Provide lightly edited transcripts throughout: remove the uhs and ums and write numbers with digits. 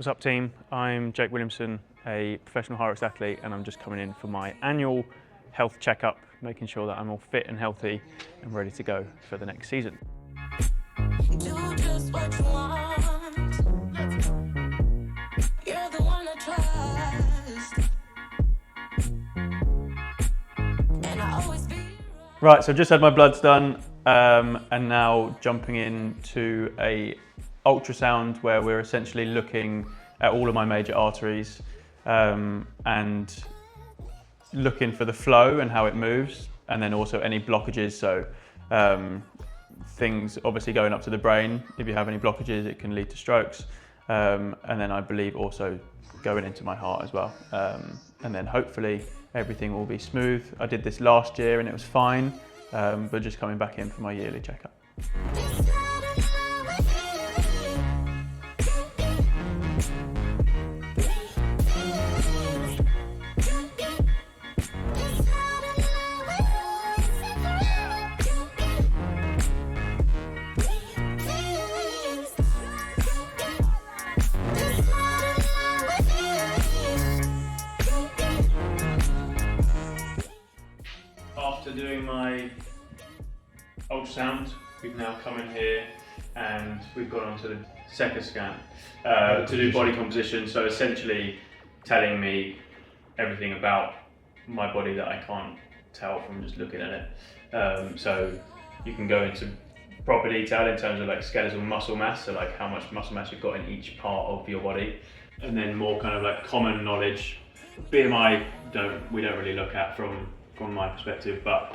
What's up team? I'm Jake Williamson, a professional Hyrox athlete, and I'm just coming in for my annual health checkup, making sure that I'm all fit and healthy and ready to go for the next season. Do just what you want. You're the one I trust. And I always be Right, so I've just had my bloods done and now jumping into a ultrasound where we're essentially looking at all of my major arteries and looking for the flow and how it moves, and then also any blockages. So things obviously going up to the brain. If you have any blockages, it can lead to strokes. And then I believe also going into my heart as well. And then hopefully everything will be smooth. I did this last year and it was fine, but just coming back in for my yearly checkup. After doing my ultrasound, we've now come in here and we've gone on to the second scan to do body composition. So essentially telling me everything about my body that I can't tell from just looking at it. So you can go into proper detail in terms of like skeletal muscle mass, so like how much muscle mass you've got in each part of your body, and then more kind of like common knowledge. BMI we don't really look at from my perspective, but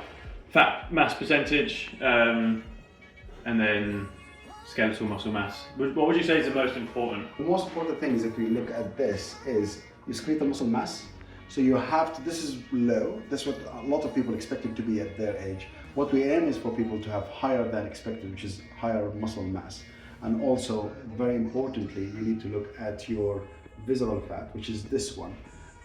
fat mass percentage, and then skeletal muscle mass. What would you say is the most important? The most important thing is, if we look at this, is your skeletal muscle mass. So you have to, this is low, that's what a lot of people expect it to be at their age. What we aim is for people to have higher than expected, which is higher muscle mass. And also, very importantly, you need to look at your visceral fat, which is this one.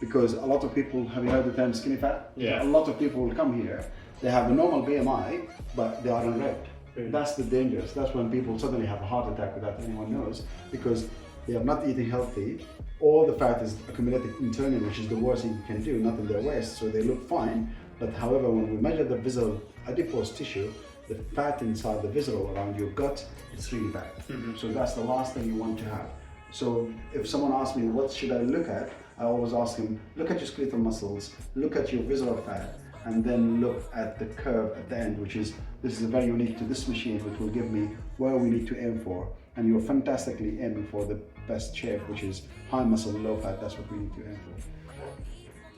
Because a lot of people, have you heard the term skinny fat? Yeah. A lot of people will come here, they have a normal BMI, but they are in red. That's the dangerous. That's when people suddenly have a heart attack without anyone knows, because they are not eating healthy. All the fat is accumulated internally, which is the worst thing you can do, not in their waist, so they look fine. But however, when we measure the visceral adipose tissue, the fat inside the visceral around your gut, it's really bad. So that's the last thing you want to have. So if someone asks me, what should I look at? I always ask them, look at your skeletal muscles, look at your visceral fat, and then look at the curve at the end, which is, this is very unique to this machine, which will give me where we need to aim for. And you're fantastically aiming for the best shape, which is high muscle, low fat. That's what we need to aim for.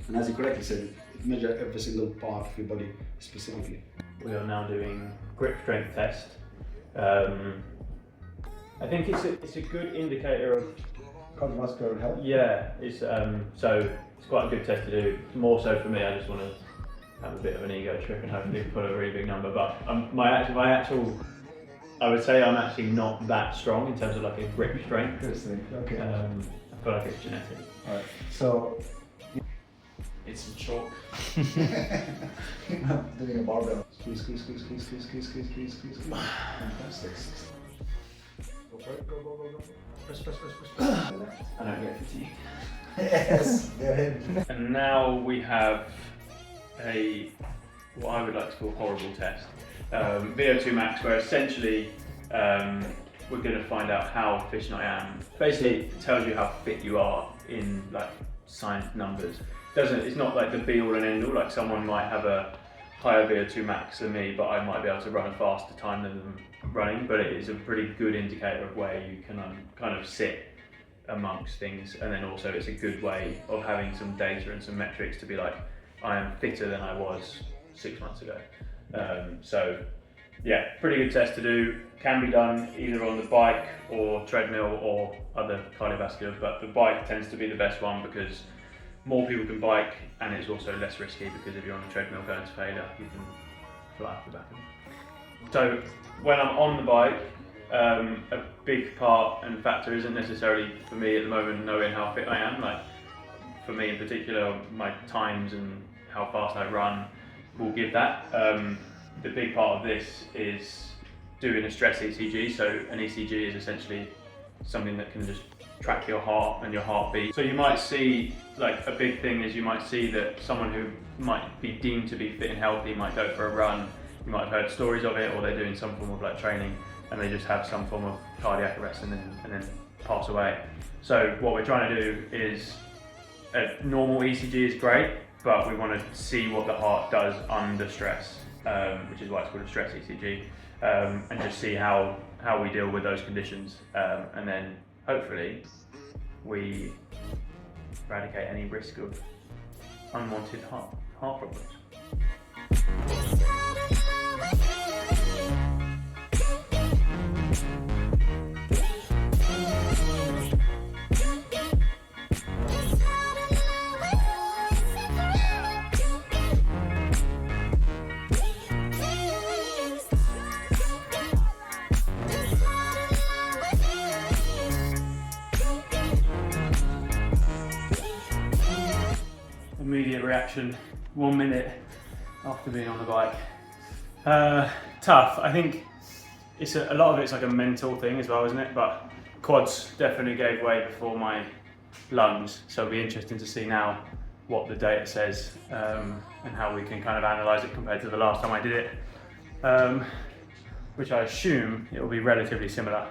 And as you correctly said, it measures every single part of your body specifically. We are now doing grip strength test. I think it's a good indicator of Cardiovascular health? Yeah, it's so it's quite a good test to do. More so for me, I just want to have a bit of an ego trip and hopefully put a really big number. But my actual, I would say I'm actually not that strong in terms of like a grip strength. Interesting. Okay. I feel like it's genetic. All right. So It's some chalk. doing a barbell. Squeeze, squeeze, squeeze, squeeze, squeeze, squeeze, squeeze, squeeze, squeeze, squeeze. Fantastic. Go for it. Go, go, go, go. Press, press, press, press, press. I don't get fatigued. Yes, they're him. And now we have what I would like to call horrible test. VO2 max, where essentially we're going to find out how efficient I am. Basically, it tells you how fit you are in like science numbers. It's not like the be all and end all. Like someone might have a higher VO2 max than me, but I might be able to run a faster time than them running. But it is a pretty good indicator of where you can kind of sit amongst things, and then also it's a good way of having some data and some metrics to be like, I am fitter than I was 6 months ago. So yeah, pretty good test to do. Can be done either on the bike or treadmill or other cardiovasculars, but the bike tends to be the best one because more people can bike, and it's also less risky because if you're on the treadmill going to failure, you can fly off the back of it. So when I'm on the bike, a big part and factor isn't necessarily for me at the moment knowing how fit I am. Like for me in particular, my times and how fast I run will give that. The big part of this is doing a stress ECG. So an ECG is essentially something that can just track your heart and your heartbeat. So you might see, like, a big thing is you might see that someone who might be deemed to be fit and healthy might go for a run. You might have heard stories of it, or they're doing some form of like training and they just have some form of cardiac arrest and then pass away. So what we're trying to do is, a normal ECG is great, but we want to see what the heart does under stress, which is why it's called a stress ECG, and just see how we deal with those conditions, and then hopefully we eradicate any risk of unwanted heart problems. Immediate reaction, 1 minute after being on the bike. Tough. I think it's a lot of it's like a mental thing as well, isn't it? But quads definitely gave way before my lungs, so it'll be interesting to see now what the data says, and how we can kind of analyse it compared to the last time I did it, which I assume it will be relatively similar,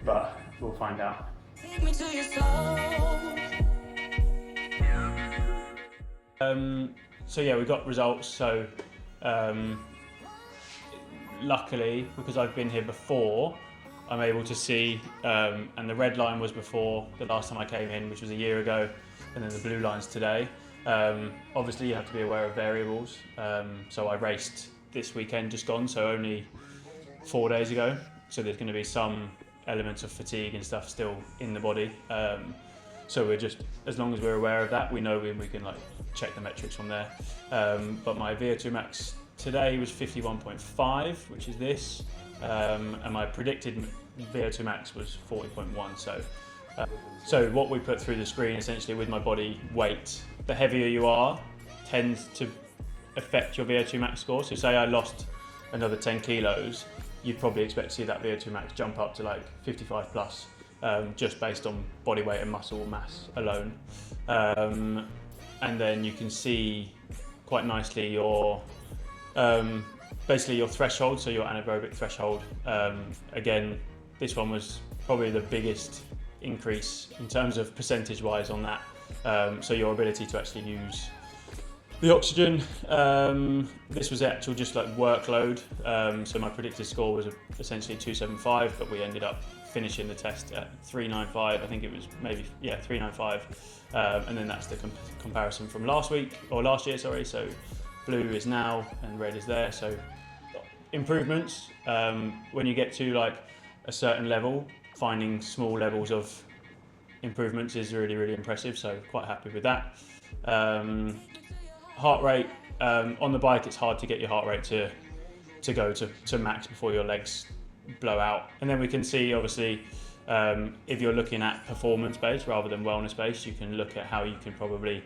but we'll find out. Take me to your soul. So yeah, we got results. So luckily, because I've been here before, I'm able to see, and the red line was before the last time I came in, which was a year ago, and then the blue line's today. Obviously you have to be aware of variables. So I raced this weekend just gone, so only 4 days ago. So there's going to be some elements of fatigue and stuff still in the body. So we're just, as long as we're aware of that, we know we can like check the metrics from there. But my VO2 max today was 51.5, which is this, and my predicted VO2 max was 40.1. So what we put through the screen essentially with my body weight, the heavier you are, tends to affect your VO2 max score. So say I lost another 10 kilos, you'd probably expect to see that VO2 max jump up to like 55 plus. Just based on body weight and muscle mass alone. And then you can see quite nicely your basically your threshold, so your anaerobic threshold. Again, this one was probably the biggest increase in terms of percentage wise on that. So your ability to actually use the oxygen, this was actual just like workload. So my predicted score was essentially 275, but we ended up finishing the test at 395. I think it was maybe, 395. And then that's the comparison from last year, sorry. So blue is now and red is there. So improvements, when you get to like a certain level, finding small levels of improvements is really, really impressive. So quite happy with that. Heart rate, on the bike it's hard to get your heart rate to go to max before your legs blow out. And then we can see obviously, if you're looking at performance based rather than wellness based, you can look at how you can probably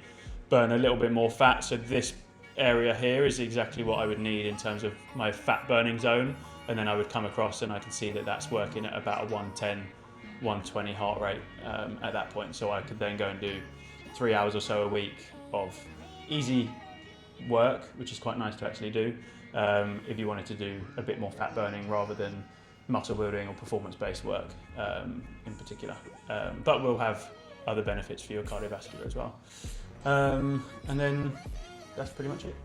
burn a little bit more fat. So this area here is exactly what I would need in terms of my fat burning zone, and then I would come across and I can see that that's working at about a 110, 120 heart rate at that point. So I could then go and do 3 hours or so a week of easy work, which is quite nice to actually do, if you wanted to do a bit more fat burning rather than muscle building or performance based work in particular, but we'll have other benefits for your cardiovascular as well, and then that's pretty much it.